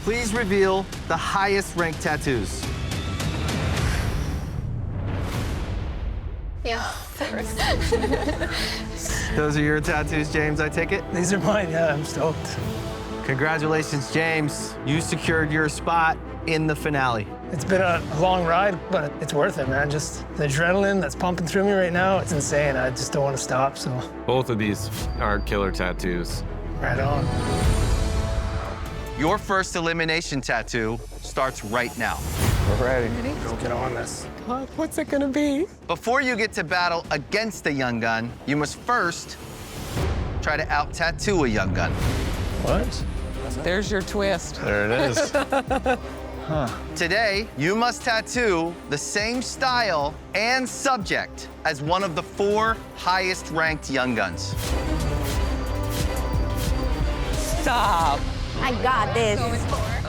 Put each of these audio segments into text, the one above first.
Please reveal the highest ranked tattoos. Yeah. Those are your tattoos, James, I take it? These are mine, yeah, I'm stoked. Congratulations, James. You secured your spot in the finale. It's been a long ride, but it's worth it, man. Just the adrenaline that's pumping through me right now, it's insane. I just don't want to stop, so. Both of these are killer tattoos. Right on. Your first elimination tattoo starts right now. We're ready. Let's get on this. God, what's it gonna be? Before you get to battle against a young gun, you must first try to out-tattoo a young gun. What? There's your twist. There it is. Today, you must tattoo the same style and subject as one of the 4 highest ranked young guns. Stop. I got this.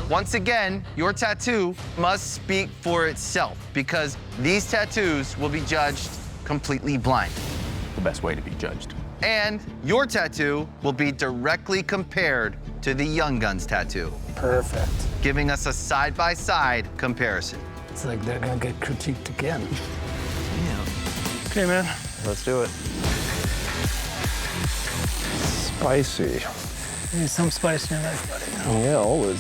Once again, your tattoo must speak for itself because these tattoos will be judged completely blind. The best way to be judged. And your tattoo will be directly compared to the young gun's tattoo, Perfect. giving us a side-by-side comparison. It's like they're gonna get critiqued again. Okay, man. Let's do it. Spicy. Need some spice in your life, buddy. Yeah, always.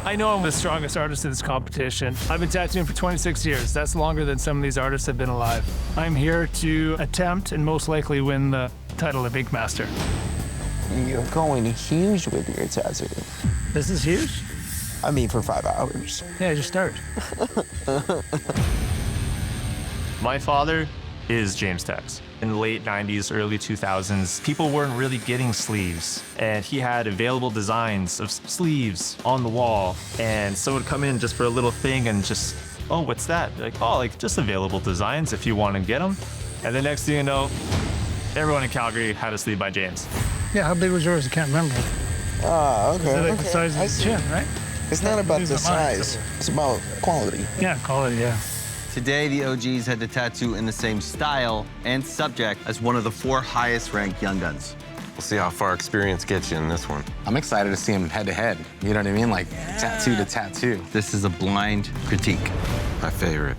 I know I'm the strongest artist in this competition. I've been tattooing for 26 years. That's longer than some of these artists have been alive. I'm here to attempt and most likely win the title of Ink Master. You're going huge with your tattoo. This is huge? I mean, for 5 hours. Yeah, just start. My father is James Tex. In the late 90s, early 2000s, people weren't really getting sleeves. And he had available designs of sleeves on the wall. And someone would come in just for a little thing and just, oh, what's that? Like, oh, like just available designs if you want to get them. And the next thing you know, everyone in Calgary had a sleeve by James. Yeah, how big was yours? I can't remember. Ah, okay. Is it like okay. the size of I the see. chin, right? It's not about These the are mine, size. so- It's about quality. Yeah, quality, yeah. Today, the OGs had to tattoo in the same style and subject as one of the 4 highest ranked young guns. We'll see how far experience gets you in this one. I'm excited to see him head to head. You know what I mean? Like tattoo to tattoo. This is a blind critique. My favorite.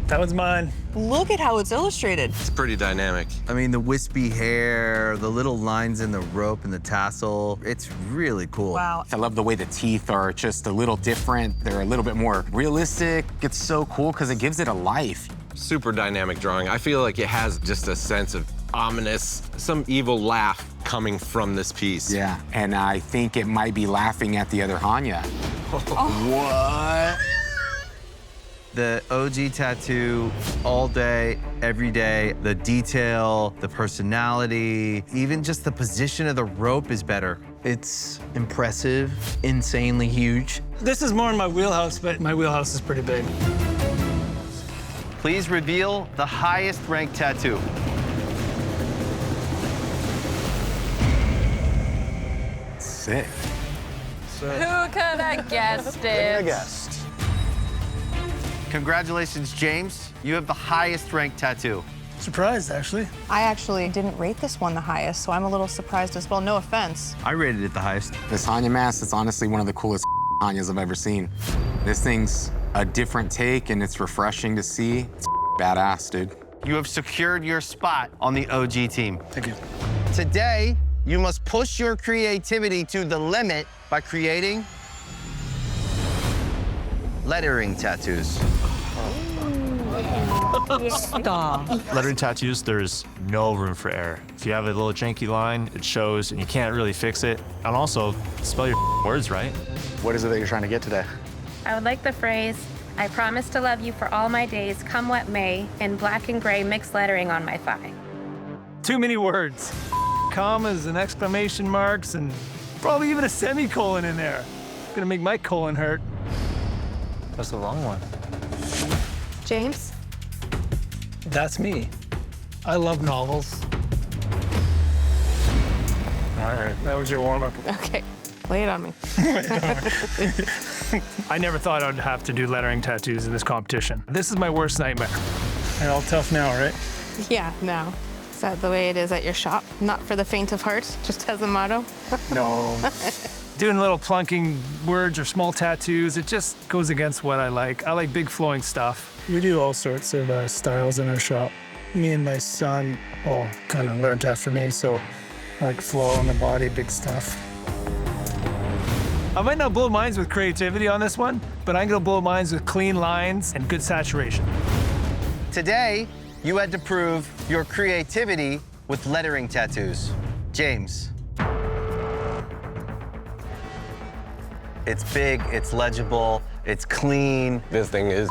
That one's mine. Look at how it's illustrated. It's pretty dynamic. I mean, the wispy hair, the little lines in the rope and the tassel, it's really cool. Wow. I love the way the teeth are just a little different. They're a little bit more realistic. It's so cool because it gives it a life. Super dynamic drawing. I feel like it has just a sense of ominous, some evil laugh coming from this piece. Yeah. And I think it might be laughing at the other Hanya. What? The OG tattoo all day, every day. The detail, the personality, even just the position of the rope is better. It's impressive, insanely huge. This is more in my wheelhouse, but my wheelhouse is pretty big. Please reveal the highest ranked tattoo. Sick. Who could have guessed it? guessed. Congratulations, James. You have the highest ranked tattoo. Surprised, actually. I actually didn't rate this one the highest, so I'm a little surprised as well. No offense. I rated it the highest. This Hanya mask is honestly one of the coolest Hanyas I've ever seen. This thing's a different take and it's refreshing to see. It's badass, dude. You have secured your spot on the OG team. Thank you. Today, you must push your creativity to the limit by creating lettering tattoos. Stop. Lettering tattoos, there's no room for error. If you have a little janky line, it shows and you can't really fix it. And also, spell your words right. What is it that you're trying to get today? I would like the phrase, I promise to love you for all my days, come what may, in black and gray mixed lettering on my thigh. Too many words. Commas and exclamation marks and probably even a semicolon in there. Gonna make my colon hurt. That's the wrong one. James? That's me. I love novels. All right, that was your warm-up. Okay, lay it on me. I never thought I'd have to do lettering tattoos in this competition. This is my worst nightmare. And all tough now, right? Yeah, now. that the way it is at your shop? Not for the faint of heart, just as a motto? No. Doing little plunking words or small tattoos, it just goes against what I like. I like big flowing stuff. We do all sorts of styles in our shop. Me and my son all kind of learned after me, so I like flow on the body, big stuff. I might not blow minds with creativity on this one, but I'm gonna blow minds with clean lines and good saturation. Today, you had to prove your creativity with lettering tattoos. James. It's big, it's legible, it's clean. This thing is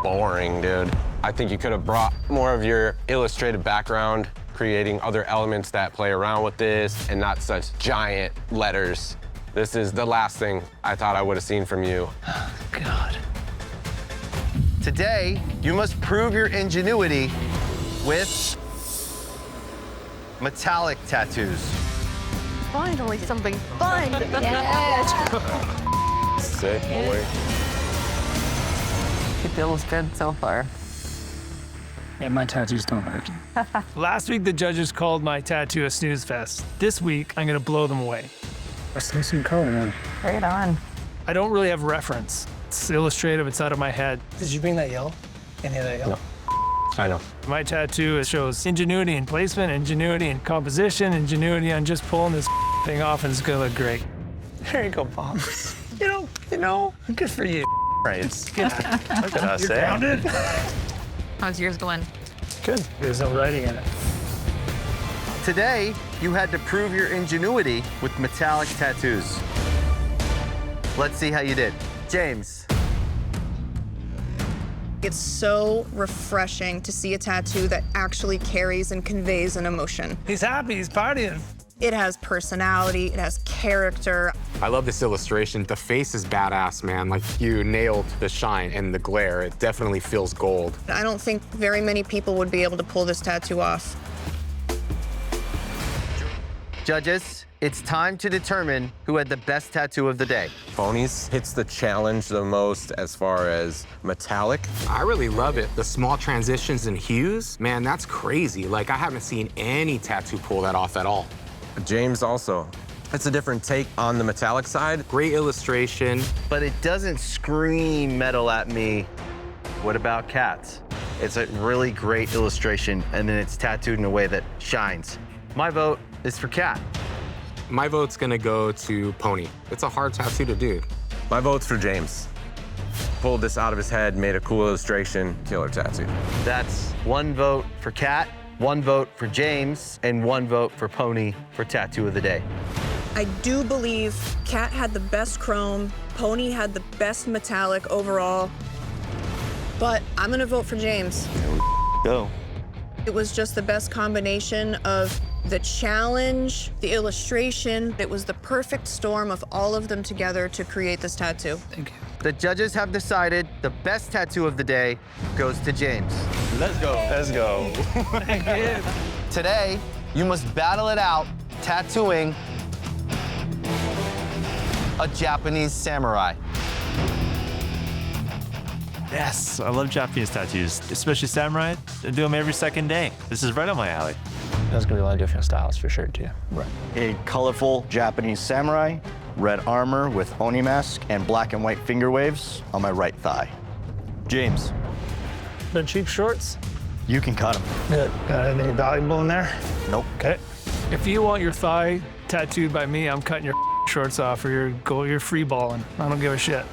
boring, dude. I think you could have brought more of your illustrated background, creating other elements that play around with this, and not such giant letters. This is the last thing I thought I would have seen from you. Oh, God. Today, you must prove your ingenuity with metallic tattoos. Finally, something fun. Yes. Sick, boy. It feels good so far. Yeah, my tattoos don't hurt. Last week, the judges called my tattoo a snooze fest. This week, I'm gonna blow them away. Let's see some color, man. Right on. I don't really have reference. It's illustrative, it's out of my head. Did you bring that yellow? Any of that yellow? No. I know. My tattoo shows ingenuity in placement, ingenuity in composition, ingenuity on just pulling this thing off, and it's gonna look great. There you go, Bob. you know, good for you. Right. Look at us, You're grounded. How's yours going? Good. There's no writing in it. Today, you had to prove your ingenuity with metallic tattoos. Let's see how you did. James. It's so refreshing to see a tattoo that actually carries and conveys an emotion. He's happy, he's partying. It has personality, it has character. I love this illustration. The face is badass, man. Like, you nailed the shine and the glare. It definitely feels gold. I don't think very many people would be able to pull this tattoo off. Judges, it's time to determine who had the best tattoo of the day. Ponies hits the challenge the most as far as metallic. I really love it. The small transitions and hues, man, that's crazy. Like, I haven't seen any tattoo pull that off at all. James also. It's a different take on the metallic side. Great illustration. But it doesn't scream metal at me. What about cats? It's a really great illustration, and then it's tattooed in a way that shines. My vote is for cat. My vote's gonna go to Pony. It's a hard tattoo to do. My vote's for James. Pulled this out of his head, made a cool illustration, killer tattoo. That's one vote for cat, one vote for James, and one vote for Pony for tattoo of the day. I do believe Cat had the best chrome, Pony had the best metallic overall, but I'm gonna vote for James. Go. It was just the best combination of the challenge, the illustration. It was the perfect storm of all of them together to create this tattoo. Thank you. The judges have decided the best tattoo of the day goes to James. Let's go. Let's go. Thank you. Today, you must battle it out tattooing a Japanese samurai. Yes, I love Japanese tattoos, especially samurai. I do them every second day. This is right up my alley. There's gonna be a lot of different styles for sure, too. Right. A colorful Japanese samurai, red armor with Oni mask, and black and white finger waves on my right thigh. James, The cheap shorts? you can cut them. Good. Got anything valuable in there? Nope. Okay. If you want your thigh tattooed by me, I'm cutting your shorts off, or you're free balling. I don't give a shit.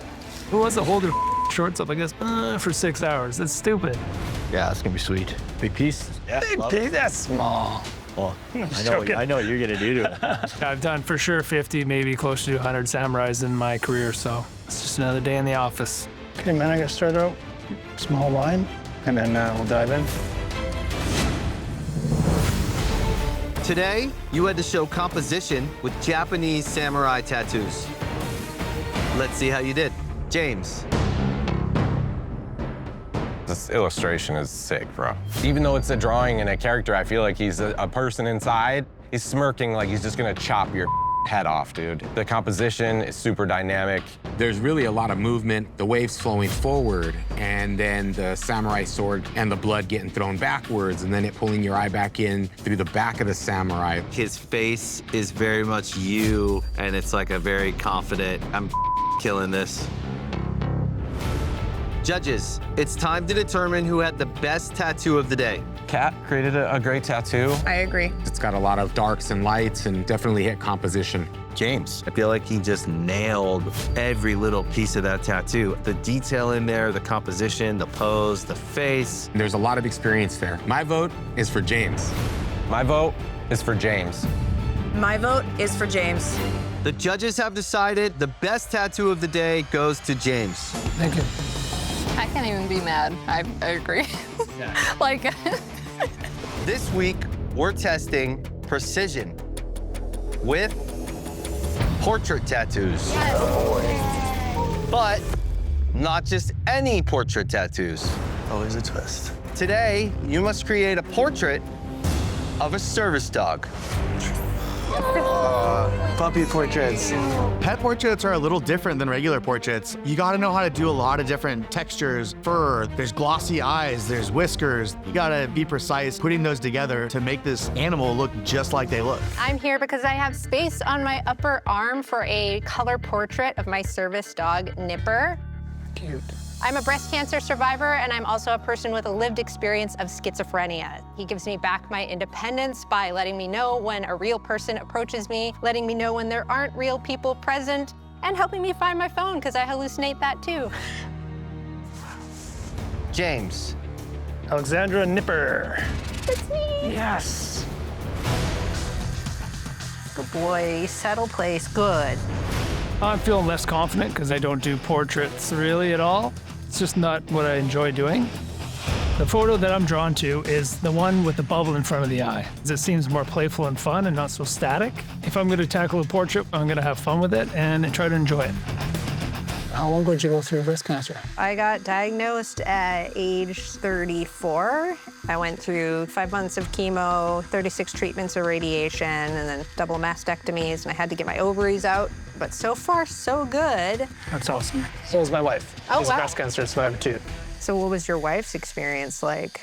Who wants to hold their shorts up, I guess, for 6 hours? That's stupid. Yeah, it's gonna be sweet. Big piece? Yeah. Big pig, that's small. Well, joking. I know what you're gonna do to it. I've done for sure 50, maybe close to 100 samurais in my career, so it's just another day in the office. Okay, man, I gotta start out small line, and then we'll dive in. Today, you had to show composition with Japanese samurai tattoos. Let's see how you did. James. This illustration is sick, bro. Even though it's a drawing and a character, I feel like he's a person inside. He's smirking like he's just gonna chop your head off, dude. The composition is super dynamic. There's really a lot of movement, the waves flowing forward, and then the samurai sword and the blood getting thrown backwards, and then it pulling your eye back in through the back of the samurai. His face is very much you, and it's like a very confident, I'm killing this. Judges, it's time to determine who had the best tattoo of the day. Kat created a great tattoo. I agree. It's got a lot of darks and lights and definitely hit composition. James, I feel like he just nailed every little piece of that tattoo. The detail in there, the composition, the pose, the face. There's a lot of experience there. My vote is for James. My vote is for James. My vote is for James. The judges have decided the best tattoo of the day goes to James. Thank you. I can't even be mad. I agree. Like, This week, we're testing precision with portrait tattoos. But not just any portrait tattoos. Always a twist. Today, you must create a portrait of a service dog. Puppy portraits. Pet portraits are a little different than regular portraits. You gotta know how to do a lot of different textures, fur, there's glossy eyes, there's whiskers. You gotta be precise putting those together to make this animal look just like they look. I'm here because I have space on my upper arm for a color portrait of my service dog, Nipper. Cute. I'm a breast cancer survivor, and I'm also a person with a lived experience of schizophrenia. He gives me back my independence by letting me know when a real person approaches me, letting me know when there aren't real people present, and helping me find my phone, because I hallucinate that too. James. Alexandra Nipper. It's me. Yes. Good boy, settle place, good. I'm feeling less confident because I don't do portraits really at all. It's just not what I enjoy doing. The photo that I'm drawn to is the one with the bubble in front of the eye. It seems more playful and fun and not so static. If I'm going to tackle a portrait, I'm going to have fun with it and try to enjoy it. How long did you go through breast cancer? I got diagnosed at age 34. I went through 5 months of chemo, 36 treatments of radiation, and then double mastectomies, and I had to get my ovaries out. But so far, so good. That's awesome. So was my wife. Oh, She's wow. a breast cancer survivor too. So what was your wife's experience like?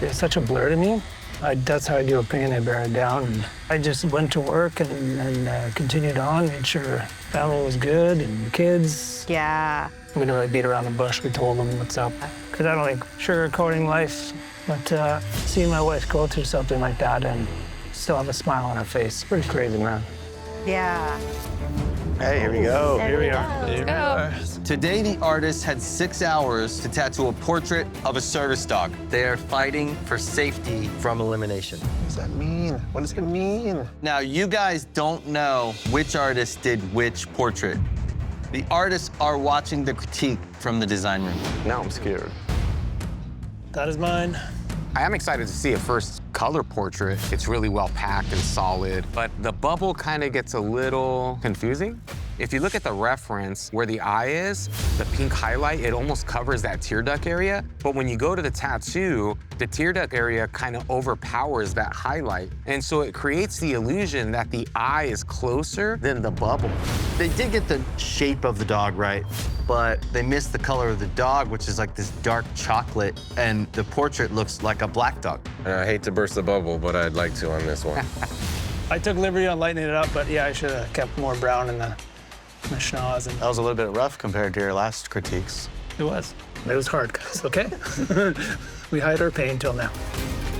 It's such a blur to me. That's how I deal with pain. I bear it down. And I just went to work and continued on, made sure family was good and kids. Yeah. We didn't really beat around the bush. We told them what's up. Because I don't like sugarcoating life. But seeing my wife go through something like that and still have a smile on her face, it's pretty crazy, man. Yeah. Hey, here we go. Here we are. let's go. Today, the artist had 6 hours to tattoo a portrait of a service dog. They are fighting for safety from elimination. What does that mean? What does it mean? Now, you guys don't know which artist did which portrait. The artists are watching the critique from the design room. Now I'm scared. That is mine. I am excited to see a first color portrait. It's really well packed and solid, but the bubble kind of gets a little confusing. If you look at the reference where the eye is, the pink highlight, it almost covers that tear duct area. But when you go to the tattoo, the tear duct area kind of overpowers that highlight. And so it creates the illusion that the eye is closer than the bubble. They did get the shape of the dog right, but they missed the color of the dog, which is like this dark chocolate, and the portrait looks like a black dog. I hate to burst the bubble, but I'd like to on this one. I took liberty on lightening it up, but yeah, I should have kept more brown in the schnoz. And That was a little bit rough compared to your last critiques. it was. It was hard, guys, okay? We hide our pain till now.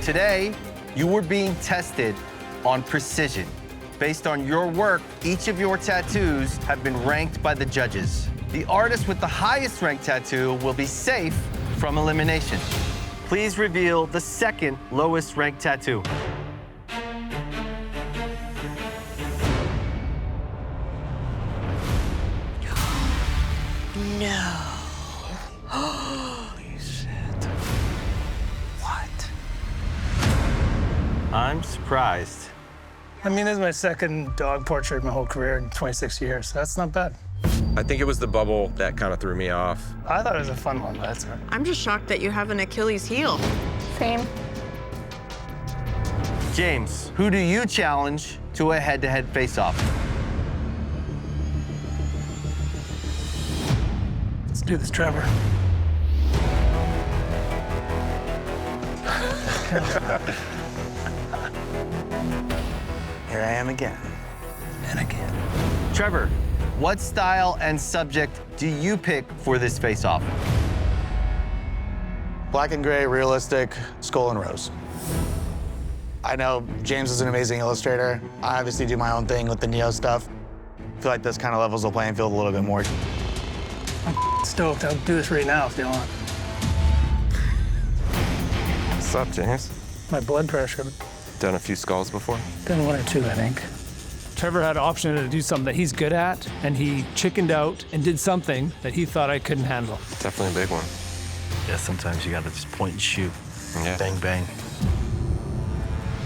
Today, you were being tested on precision. Based on your work, each of your tattoos have been ranked by the judges. The artist with the highest ranked tattoo will be safe from elimination. Please reveal the second lowest ranked tattoo. I'm surprised. I mean, this is my second dog portrait my whole career in 26 years. So that's not bad. I think it was the bubble that kind of threw me off. I thought it was a fun one, but that's all right. I'm just shocked that you have an Achilles heel. Same. James, who do you challenge to a head-to-head face-off? Let's do this, Trevor. Here I am again. And again. Trevor, what style and subject do you pick for this face-off? Black and gray, realistic, skull and rose. I know James is an amazing illustrator. I obviously do my own thing with the Neo stuff. I feel like this kind of levels the playing field a little bit more. I'm stoked. I'll do this right now if you want. What's up, James? My blood pressure. Done a few skulls before? Done one or two, I think. Trevor had an option to do something that he's good at, and he chickened out and did something that he thought I couldn't handle. Definitely a big one. Yeah, sometimes you gotta just point and shoot. Yeah. Bang, bang.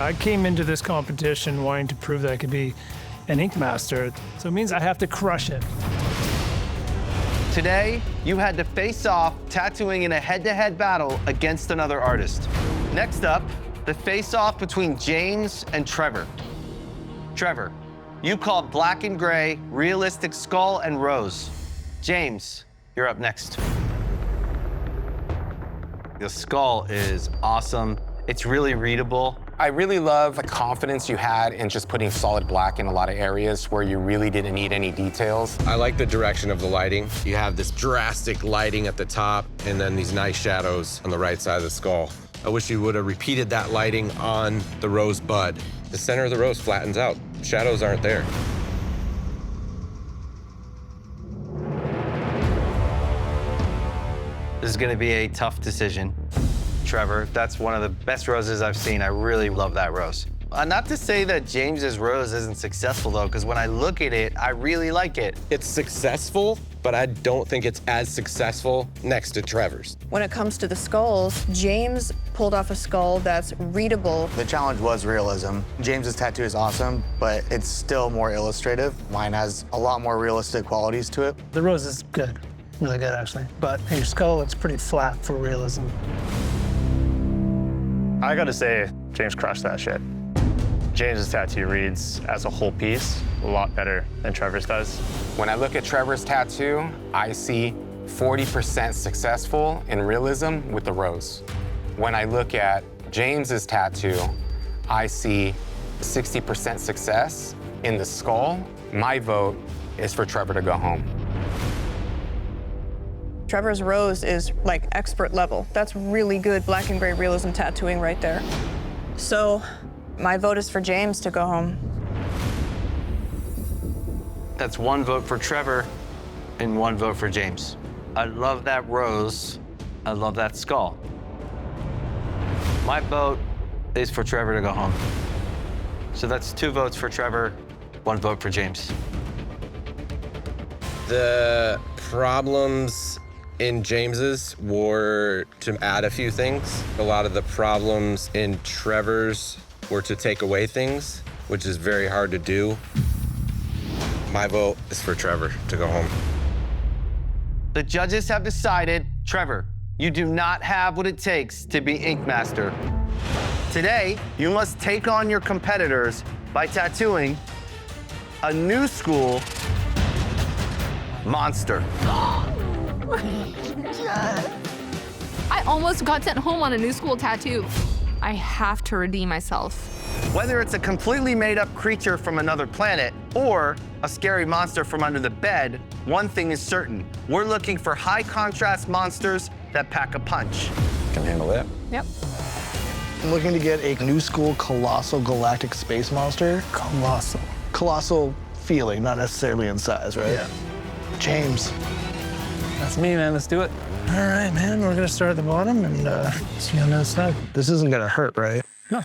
I came into this competition wanting to prove that I could be an ink master, so it means I have to crush it. Today, you had to face off tattooing in a head-to-head battle against another artist. Next up, the face-off between James and Trevor. Trevor, you called black and gray, realistic skull and rose. James, you're up next. The skull is awesome. It's really readable. I really love the confidence you had in just putting solid black in a lot of areas where you really didn't need any details. I like the direction of the lighting. You have this drastic lighting at the top and then these nice shadows on the right side of the skull. I wish you would have repeated that lighting on the rose bud. The center of the rose flattens out. Shadows aren't there. This is gonna be a tough decision. Trevor, that's one of the best roses I've seen. I really love that rose. Not to say that James's rose isn't successful though, because when I look at it, I really like it. It's successful, but I don't think it's as successful next to Trevor's. When it comes to the skulls, James pulled off a skull that's readable. The challenge was realism. James's tattoo is awesome, but it's still more illustrative. Mine has a lot more realistic qualities to it. The rose is good, really good actually, but your skull looks pretty flat for realism. I gotta say, James crushed that shit. James's tattoo reads as a whole piece a lot better than Trevor's does. When I look at Trevor's tattoo, I see 40% successful in realism with the rose. When I look at James's tattoo, I see 60% success in the skull. My vote is for Trevor to go home. Trevor's rose is like expert level. That's really good black and gray realism tattooing right there. So my vote is for James to go home. That's one vote for Trevor and one vote for James. I love that rose. I love that skull. My vote is for Trevor to go home. So that's 2 votes for Trevor, 1 vote for James. The problems in James's were to add a few things. A lot of the problems in Trevor's were to take away things, which is very hard to do. My vote is for Trevor to go home. The judges have decided, Trevor, you do not have what it takes to be Ink Master. Today, you must take on your competitors by tattooing a new school monster. I almost got sent home on a new school tattoo. I have to redeem myself. Whether it's a completely made-up creature from another planet or a scary monster from under the bed, one thing is certain. We're looking for high-contrast monsters that pack a punch. Can handle that. Yep. I'm looking to get a new school colossal galactic space monster. Colossal. Colossal feeling, not necessarily in size, right? Yeah. James. That's me, man. Let's do it. All right, man. We're gonna start at the bottom and see on the other side. This isn't gonna hurt, right? No.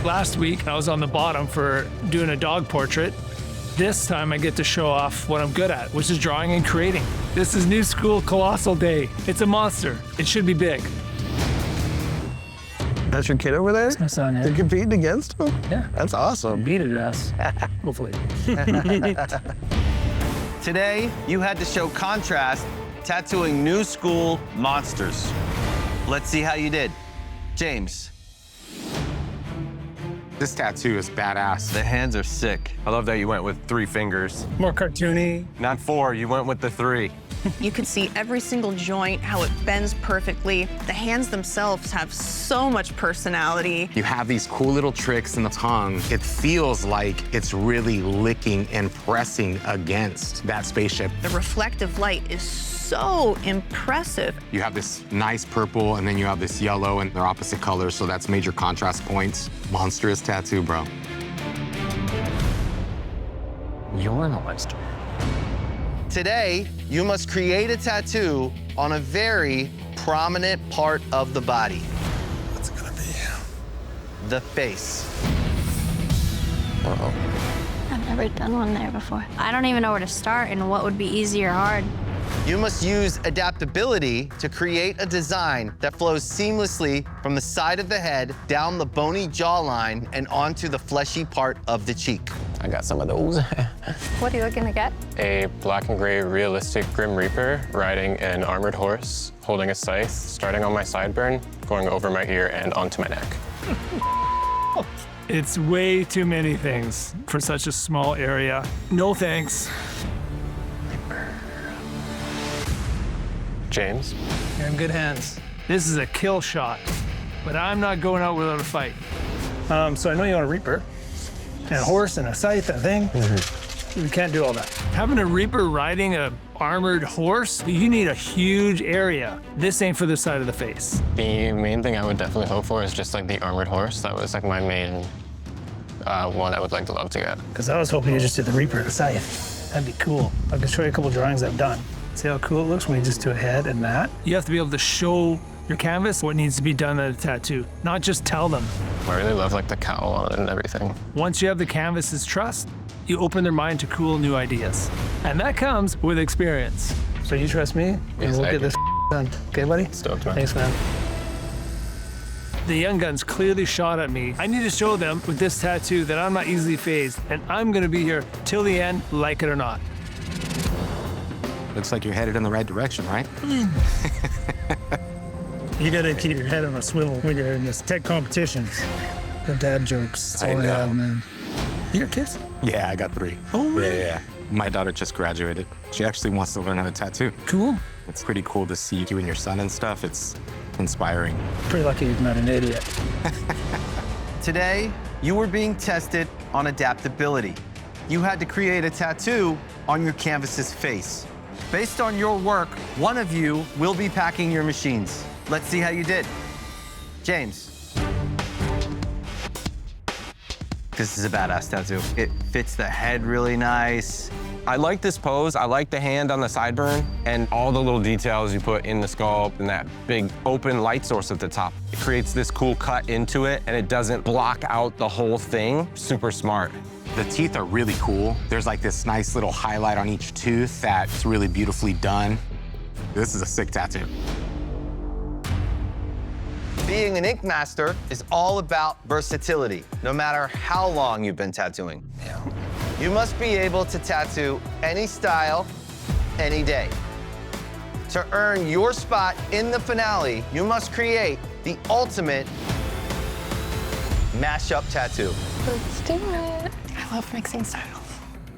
Last week, I was on the bottom for doing a dog portrait. This time, I get to show off what I'm good at, which is drawing and creating. This is New School Colossal Day. It's a monster. It should be big. That's your kid over there? That's my son, yeah. You're competing against him? Yeah. That's awesome. Beat it, us. Hopefully. Today, you had to show contrast tattooing new school monsters. Let's see how you did. James. This tattoo is badass. The hands are sick. I love that you went with 3 fingers. More cartoony. Not 4, you went with the 3. You can see every single joint, how it bends perfectly. The hands themselves have so much personality. You have these cool little tricks in the tongue. It feels like it's really licking and pressing against that spaceship. The reflective light is so impressive. You have this nice purple, and then you have this yellow, and they're opposite colors, so that's major contrast points. Monstrous tattoo, bro. You're a monster. Today, you must create a tattoo on a very prominent part of the body. What's it gonna be? The face. Uh-oh. I've never done one there before. I don't even know where to start and what would be easy or hard. You must use adaptability to create a design that flows seamlessly from the side of the head, down the bony jawline, and onto the fleshy part of the cheek. I got some of those. What are you looking to get? A black and gray realistic Grim Reaper riding an armored horse, holding a scythe, starting on my sideburn, going over my ear and onto my neck. It's way too many things for such a small area. No thanks. James? You're in good hands. This is a kill shot, but I'm not going out without a fight. So I know you want a Reaper, and a horse, and a scythe, and a thing. We can't do all that. Having a Reaper riding a armored horse, you need a huge area. This ain't for this side of the face. The main thing I would definitely hope for is just like the armored horse. That was like my main one I would like to love to get. Because I was hoping you just did the Reaper and a scythe. That'd be cool. I can show you a couple drawings I've done. See how cool it looks when you just do a head and that? You have to be able to show your canvas what needs to be done at a tattoo, not just tell them. I really love like the cowl on it and everything. Once you have the canvas's trust, you open their mind to cool new ideas. And that comes with experience. So you trust me, and Yes, we'll I get do. this done. Okay, buddy? Stoked, man. Thanks, man. The young guns clearly shot at me. I need to show them with this tattoo that I'm not easily fazed, and I'm gonna be here till the end, like it or not. Looks like you're headed in the right direction, right? You gotta keep your head on a swivel when you're in this tech competitions. The dad jokes. That's all I have, man. You got kids? Yeah, I got 3. Oh, really? Yeah. My daughter just graduated. She actually wants to learn how to tattoo. Cool. It's pretty cool to see you and your son and stuff. It's inspiring. Pretty lucky he's not an idiot. Today, you were being tested on adaptability. You had to create a tattoo on your canvas's face. Based on your work, one of you will be packing your machines. Let's see how you did. James. This is a badass tattoo. It fits the head really nice. I like this pose. I like the hand on the sideburn and all the little details you put in the sculpt and that big open light source at the top. It creates this cool cut into it and it doesn't block out the whole thing. Super smart. The teeth are really cool. There's like this nice little highlight on each tooth that's really beautifully done. This is a sick tattoo. Being an ink master is all about versatility, no matter how long you've been tattooing. You must be able to tattoo any style, any day. To earn your spot in the finale, you must create the ultimate mashup tattoo. Let's do it. I love mixing styles.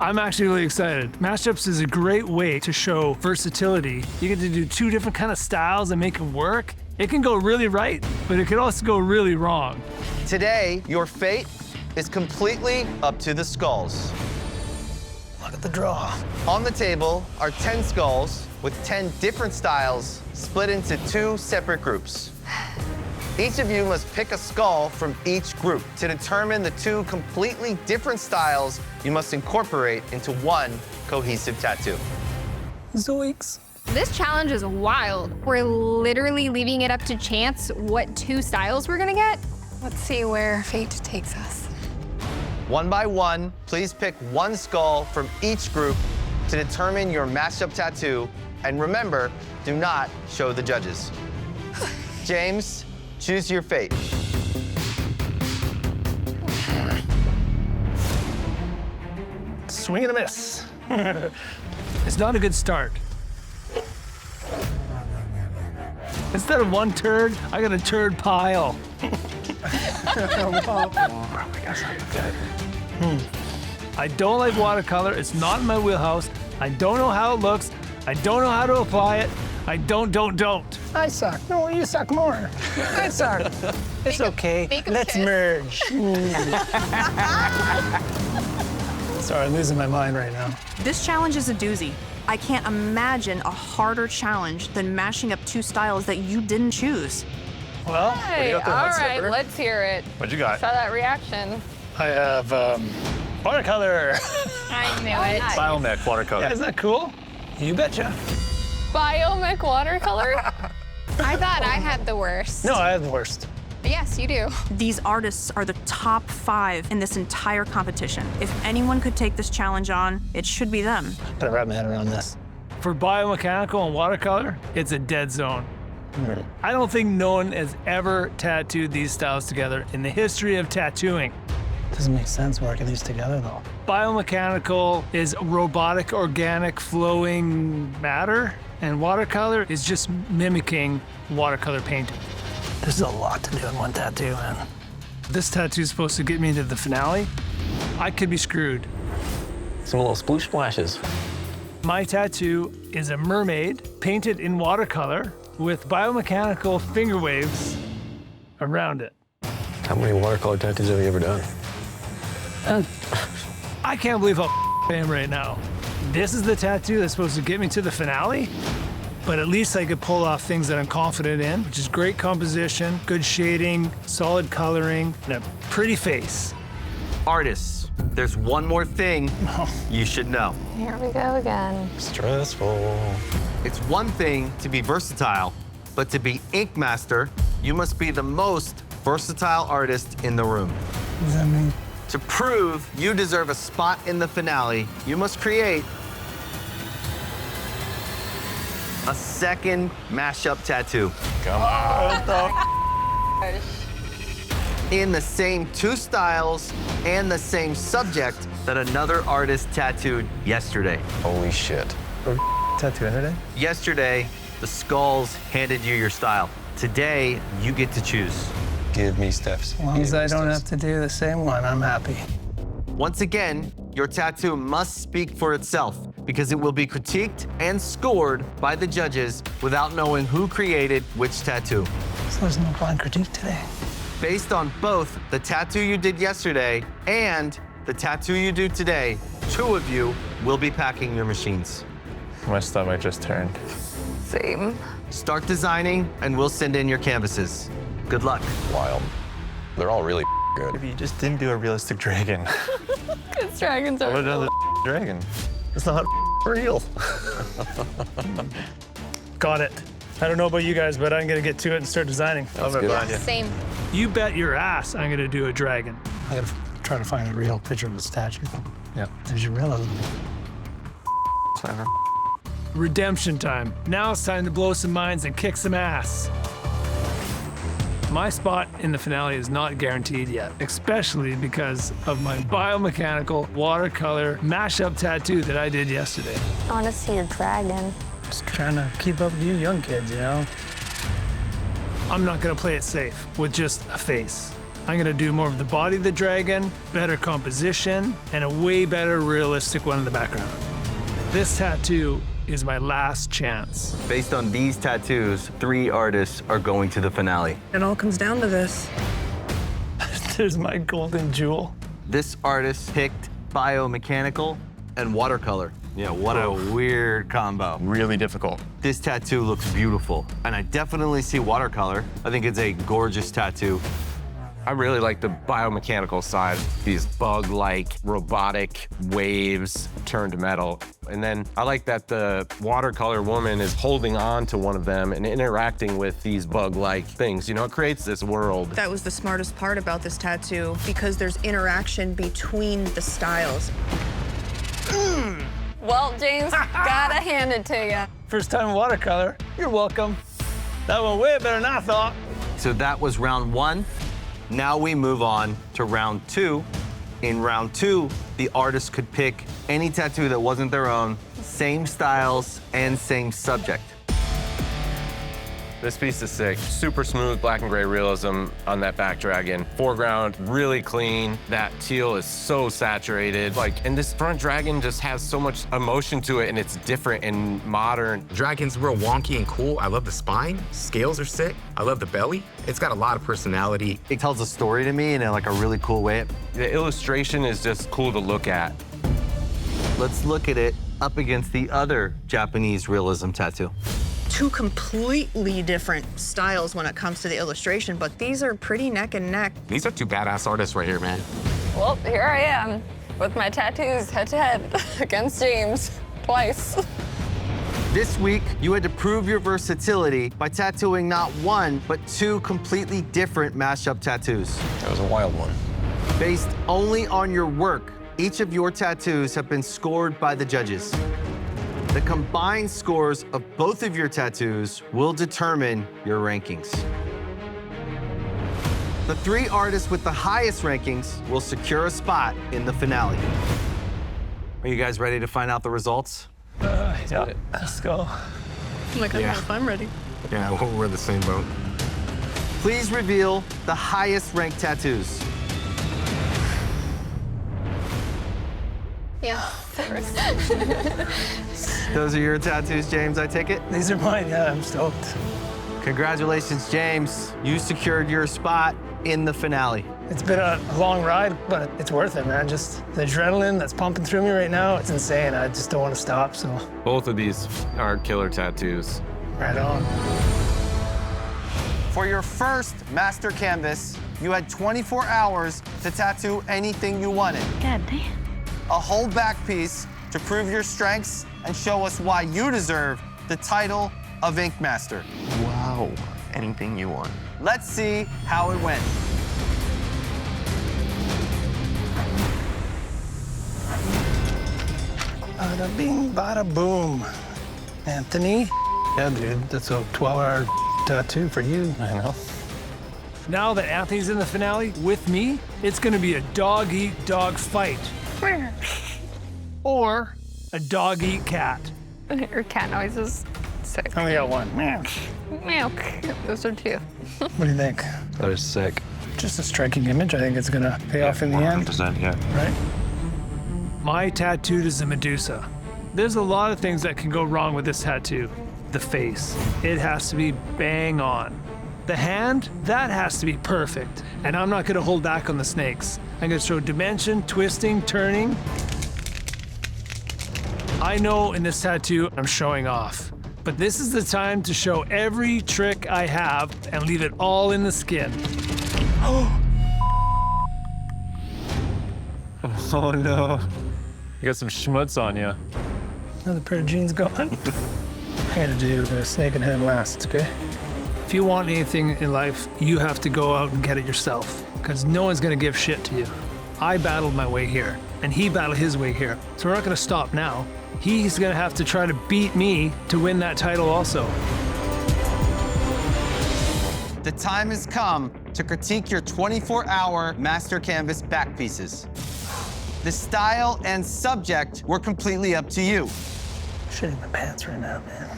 I'm actually really excited. Mashups is a great way to show versatility. You get to do 2 different kind of styles and make it work. It can go really right, but it can also go really wrong. Today, your fate is completely up to the skulls. Look at the draw. On the table are 10 skulls with 10 different styles split into 2 separate groups. Each of you must pick a skull from each group. To determine the 2 completely different styles, you must incorporate into one cohesive tattoo. Zoinks. This challenge is wild. We're literally leaving it up to chance what 2 styles we're gonna get. Let's see where fate takes us. One by one, please pick one skull from each group to determine your mashup tattoo. And remember, do not show the judges. James, choose your fate. Swing and a miss. It's not a good start. Instead of one turd, I got a turd pile. my gosh, I'm good. I don't like watercolor. It's not in my wheelhouse. I don't know how it looks. I don't know how to apply it. I don't. I suck. No, you suck more. I suck. It's okay. Let's merge. Sorry, I'm losing my mind right now. This challenge is a doozy. I can't imagine a harder challenge than mashing up two styles that you didn't choose. Well, Hey, all right, let's hear it. What'd you got? Saw that reaction. I have watercolor. I knew it. Biomech watercolor. Yeah, isn't that cool? You betcha. Biomech watercolor? I thought I had the worst. No, I have the worst. Yes, you do. These artists are the top 5 in this entire competition. If anyone could take this challenge on, it should be them. Gotta wrap my head around this. For biomechanical and watercolor, it's a dead zone. I don't think no one has ever tattooed these styles together in the history of tattooing. Doesn't make sense working these together, though. Biomechanical is robotic, organic, flowing matter, and watercolor is just mimicking watercolor painting. This is a lot to do in one tattoo, man. This tattoo is supposed to get me into the finale. I could be screwed. Some little sploosh splashes. My tattoo is a mermaid painted in watercolor with biomechanical finger waves around it. How many watercolor tattoos have you ever done? I can't believe how I am right now. This is the tattoo that's supposed to get me to the finale, but at least I could pull off things that I'm confident in, which is great composition, good shading, solid coloring, and a pretty face. Artists, there's one more thing you should know. Here we go again. Stressful. It's one thing to be versatile, but to be ink master, you must be the most versatile artist in the room. What does that mean? To prove you deserve a spot in the finale, you must create a second mashup tattoo. Come on. In the same 2 styles and the same subject that another artist tattooed yesterday. Holy shit. Tattooing today? Yesterday, the Skulls handed you your style. Today, you get to choose. Give me Steph's. As long as I don't have to do the same one, I'm happy. Once again, your tattoo must speak for itself because it will be critiqued and scored by the judges without knowing who created which tattoo. So there's no blind critique today. Based on both the tattoo you did yesterday and the tattoo you do today, 2 of you will be packing your machines. My stomach just turned. Same. Start designing and we'll send in your canvases. Good luck. Wild. They're all really good. If you just didn't do a realistic dragon. Because dragons I are would have done the dragon. It's not real. Got it. I don't know about you guys, but I'm gonna get to it and start designing. That's good. Same. You bet your ass I'm gonna do a dragon. I gotta try to find a real picture of the statue. Yeah. There's your realism. Redemption time. Now it's time to blow some minds and kick some ass. My spot in the finale is not guaranteed yet, especially because of my biomechanical watercolor mashup tattoo that I did yesterday. I want to see your dragon. Just trying to keep up with you young kids, you know? I'm not gonna play it safe with just a face. I'm gonna do more of the body of the dragon, better composition, and a way better realistic one in the background. This tattoo is my last chance. Based on these tattoos, 3 artists are going to the finale. It all comes down to this. There's my golden jewel. This artist picked biomechanical and watercolor. Yeah, what a weird combo. Really difficult. This tattoo looks beautiful, and I definitely see watercolor. I think it's a gorgeous tattoo. I really like the biomechanical side, these bug-like robotic waves turned metal. And then I like that the watercolor woman is holding on to one of them and interacting with these bug-like things. You know, it creates this world. That was the smartest part about this tattoo because there's interaction between the styles. Well, James, gotta hand it to you. First time watercolor, you're welcome. That went way better than I thought. So that was round 1. Now we move on to round 2. In round 2, the artist could pick any tattoo that wasn't their own, same styles and same subject. This piece is sick. Super smooth black and gray realism on that back dragon. Foreground, really clean. That teal is so saturated. And this front dragon just has so much emotion to it, and it's different and modern. Dragon's real wonky and cool. I love the spine. Scales are sick. I love the belly. It's got a lot of personality. It tells a story to me in a really cool way. The illustration is just cool to look at. Let's look at it up against the other Japanese realism tattoo. Two completely different styles when it comes to the illustration, but these are pretty neck and neck. These are two badass artists right here, man. Well, here I am with my tattoos head to head against James twice. This week, you had to prove your versatility by tattooing not one, but two completely different mashup tattoos. That was a wild one. Based only on your work, each of your tattoos have been scored by the judges. The combined scores of both of your tattoos will determine your rankings. The 3 artists with the highest rankings will secure a spot in the finale. Are you guys ready to find out the results? Yeah, let's go. I'm like, I don't know if I'm ready. Yeah, we're in the same boat. Please reveal the highest ranked tattoos. Yeah. Those are your tattoos, James, I take it? These are mine, yeah, I'm stoked. Congratulations, James. You secured your spot in the finale. It's been a long ride, but it's worth it, man. Just the adrenaline that's pumping through me right now, it's insane. I just don't want to stop, so. Both of these are killer tattoos. Right on. For your first master canvas, you had 24 hours to tattoo anything you wanted. God damn. A whole back piece to prove your strengths and show us why you deserve the title of Ink Master. Wow. Anything you want. Let's see how it went. Bada bing, bada boom. Anthony? Yeah, dude, that's a 12-hour tattoo for you. I know. Now that Anthony's in the finale with me, it's gonna be a dog-eat-dog fight. Or a dog-eat-cat. Your cat noises. Sick. I only got one. Meow. Meow. Those are 2. What do you think? That is sick. Just a striking image. I think it's gonna pay off in the end. 100%, yeah. Right? My tattoo is a Medusa. There's a lot of things that can go wrong with this tattoo. The face, it has to be bang on. The hand, that has to be perfect. And I'm not gonna hold back on the snakes. I'm gonna show dimension, twisting, turning. I know in this tattoo, I'm showing off. But this is the time to show every trick I have and leave it all in the skin. Oh no. You got some schmutz on you. Another pair of jeans gone. I gotta do the snake and head last, okay? If you want anything in life, you have to go out and get it yourself, because no one's gonna give shit to you. I battled my way here, and he battled his way here. So we're not gonna stop now. He's gonna have to try to beat me to win that title also. The time has come to critique your 24-hour master canvas back pieces. The style and subject were completely up to you. Shitting my pants right now, man.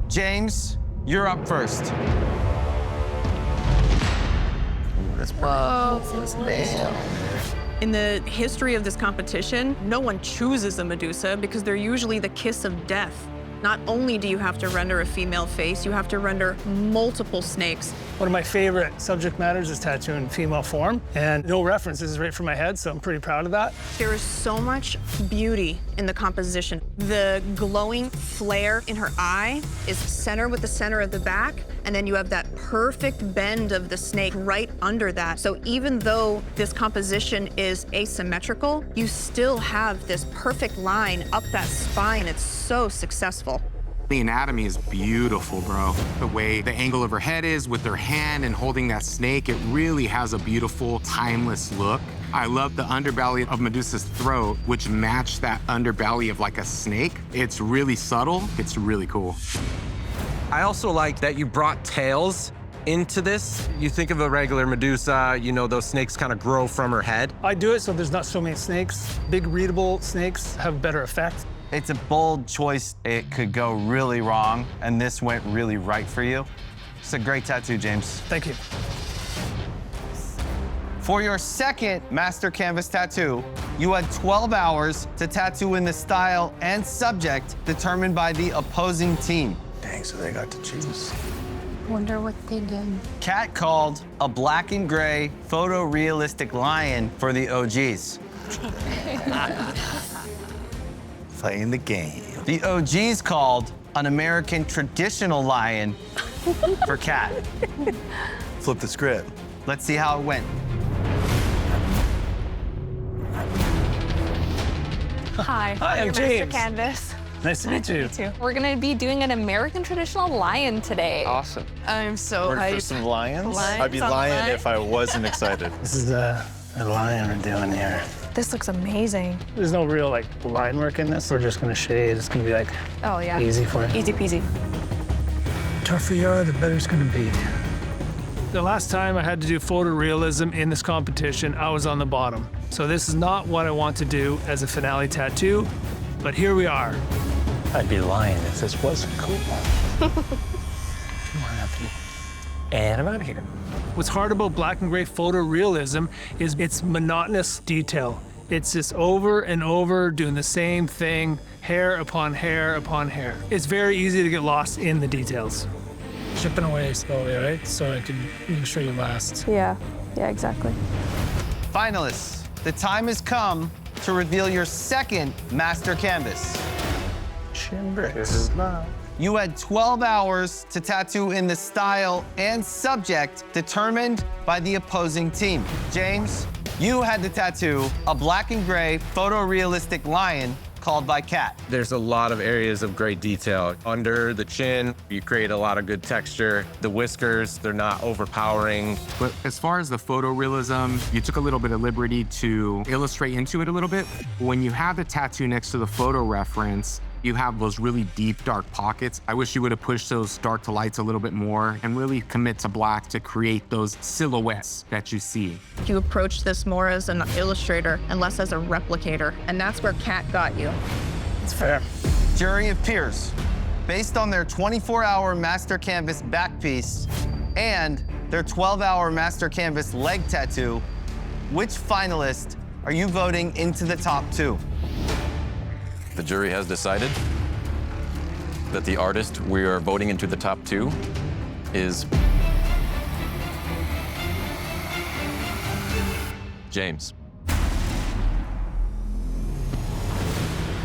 James, you're up first. Whoa. In the history of this competition, no one chooses a Medusa because they're usually the kiss of death. Not only do you have to render a female face, you have to render multiple snakes. One of my favorite subject matters is tattooing female form, and no reference. This is right from my head, so I'm pretty proud of that. There is so much beauty in the composition. The glowing flare in her eye is center with the center of the back, and then you have that perfect bend of the snake right under that. So even though this composition is asymmetrical, you still have this perfect line up that spine. It's so successful. The anatomy is beautiful, bro. The way the angle of her head is with her hand and holding that snake, it really has a beautiful, timeless look. I love the underbelly of Medusa's throat, which matched that underbelly of like a snake. It's really subtle. It's really cool. I also like that you brought tails into this. You think of a regular Medusa, you know, those snakes kind of grow from her head. I do it so there's not so many snakes. Big readable snakes have better effect. It's a bold choice. It could go really wrong, and this went really right for you. It's a great tattoo, James. Thank you. For your second master canvas tattoo, you had 12 hours to tattoo in the style and subject determined by the opposing team. Dang, so they got to choose. Wonder what they did. Kat called a black and gray photorealistic lion for the OGs. Playing the game. The OGs called an American traditional lion for Kat. Flip the script. Let's see how it went. Hi. Hi, I'm Master James. Canvas. Nice to meet you. We're gonna be doing an American traditional lion today. Awesome. I'm so Work for hyped. some lions? Lions I'd be on lying line. if I wasn't excited. This is a lion we're doing here. This looks amazing. There's no real like line work in this. We're just gonna shade. It's gonna be like Oh yeah. easy for you. Easy peasy. The tougher you are, the better it's gonna be. The last time I had to do photorealism in this competition, I was on the bottom. So this is not what I want to do as a finale tattoo, but here we are. I'd be lying if this wasn't cool. Come on, Anthony. And I'm out of here. What's hard about black and gray photorealism is its monotonous detail. It's just over and over doing the same thing, hair upon hair upon hair. It's very easy to get lost in the details. Chipping away slowly, right? So I can make sure you last. Yeah. Yeah, exactly. Finalists, the time has come to reveal your second master canvas. This is not. You had 12 hours to tattoo in the style and subject determined by the opposing team. James, you had to tattoo a black and gray photorealistic lion called by Kat. There's a lot of areas of great detail. Under the chin, you create a lot of good texture. The whiskers, they're not overpowering. But as far as the photorealism, you took a little bit of liberty to illustrate into it a little bit. When you have the tattoo next to the photo reference, you have those really deep, dark pockets. I wish you would have pushed those dark to lights a little bit more and really commit to black to create those silhouettes that you see. You approach this more as an illustrator and less as a replicator, and that's where Kat got you. It's fair. Jury of peers, based on their 24-hour master canvas back piece and their 12-hour master canvas leg tattoo, which finalist are you voting into the top two? The jury has decided that the artist we are voting into the top two is James.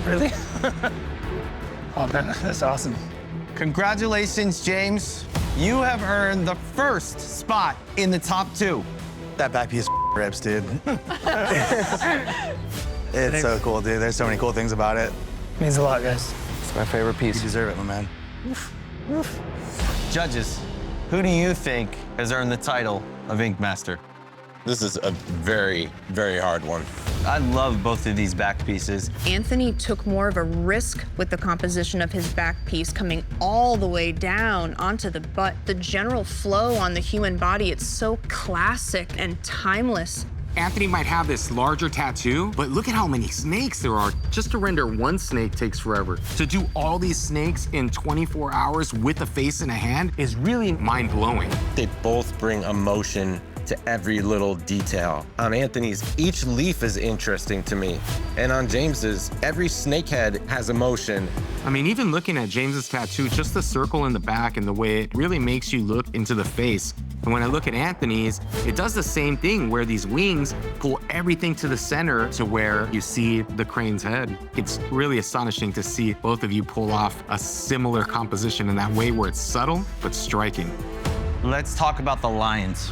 Really? Oh man, that's awesome. Congratulations, James. You have earned the first spot in the top two. That back piece rips, dude. It's so cool, dude. There's so many cool things about it. Means a lot, guys. It's my favorite piece. You deserve it, my man. Judges, who do you think has earned the title of Ink Master? This is a very, very hard one. I love both of these back pieces. Anthony took more of a risk with the composition of his back piece, coming all the way down onto the butt. The general flow on the human body, it's so classic and timeless. Anthony might have this larger tattoo, but look at how many snakes there are. Just to render one snake takes forever. To do all these snakes in 24 hours with a face and a hand is really mind-blowing. They both bring emotion to every little detail. On Anthony's, each leaf is interesting to me. And on James's, every snakehead has emotion. I mean, even looking at James's tattoo, just the circle in the back and the way it really makes you look into the face. And when I look at Anthony's, it does the same thing where these wings pull everything to the center to where you see the crane's head. It's really astonishing to see both of you pull off a similar composition in that way where it's subtle but striking. Let's talk about the lions.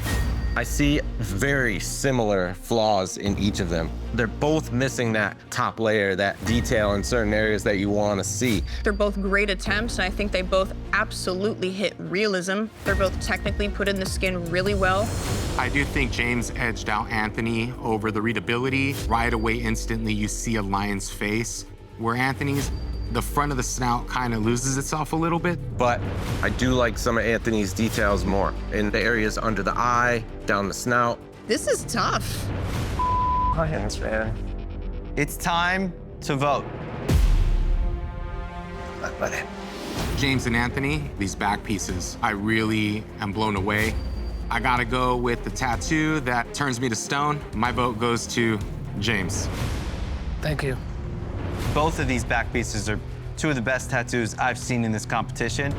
I see very similar flaws in each of them. They're both missing that top layer, that detail in certain areas that you want to see. They're both great attempts, and I think they both absolutely hit realism. They're both technically put in the skin really well. I do think James edged out Anthony over the readability. Right away, instantly, you see a lion's face, where Anthony's, the front of the snout kind of loses itself a little bit. But I do like some of Anthony's details more in the areas under the eye, down the snout. This is tough. Lions, man. It's time to vote. buddy. James and Anthony, these back pieces, I really am blown away. I gotta go with the tattoo that turns me to stone. My vote goes to James. Thank you. Both of these back pieces are two of the best tattoos I've seen in this competition.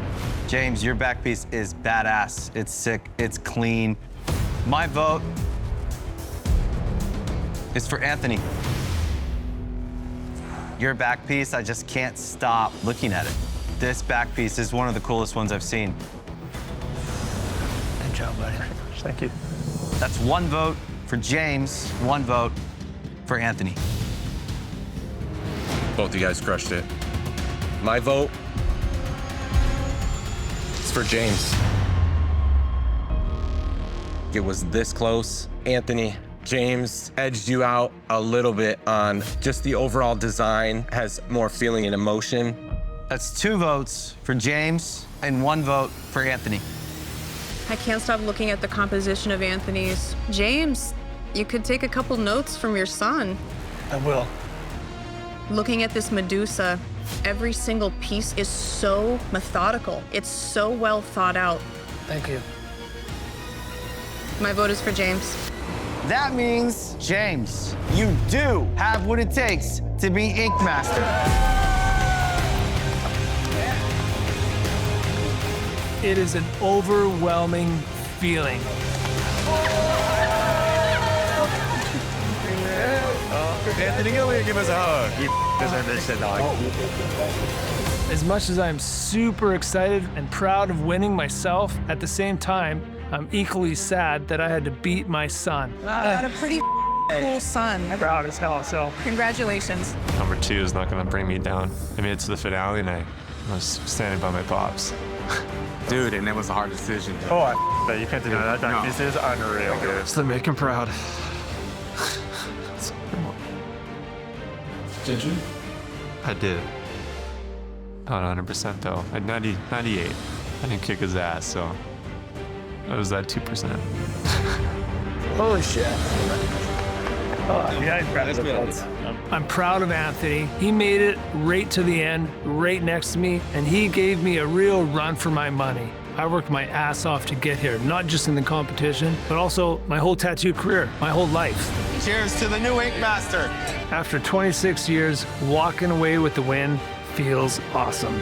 James, your back piece is badass. It's sick, it's clean. My vote is for Anthony. Your back piece, I just can't stop looking at it. This back piece is one of the coolest ones I've seen. Good job, buddy. Thank you. That's one vote for James, one vote for Anthony. Both of you guys crushed it. My vote is for James. It was this close. Anthony, James edged you out a little bit on just the overall design, has more feeling and emotion. That's 2 votes for James and 1 vote for Anthony. I can't stop looking at the composition of Anthony's. James, you could take a couple notes from your son. I will. Looking at this Medusa, every single piece is so methodical. It's so well thought out. Thank you. My vote is for James. That means, James, you do have what it takes to be Ink Master. It is an overwhelming feeling. Anthony, get away and give us a hug. You deserve this shit, dog. As much as I'm super excited and proud of winning myself, at the same time, I'm equally sad that I had to beat my son. Got a pretty cool son. I'm proud as hell, so. Congratulations. Number 2 is not gonna bring me down. I made it to the finale and I was standing by my pops. Dude, and it was a hard decision. Oh, but you can't do that. This is unreal, dude. Just to make him proud. Did you? I did. Not 100% though. At 98. I didn't kick his ass, so that was that 2%. Holy shit. Oh, yeah, I'm proud of Anthony. He made it right to the end, right next to me, and he gave me a real run for my money. I worked my ass off to get here, not just in the competition, but also my whole tattoo career, my whole life. Cheers to the new Ink Master. After 26 years, walking away with the win feels awesome.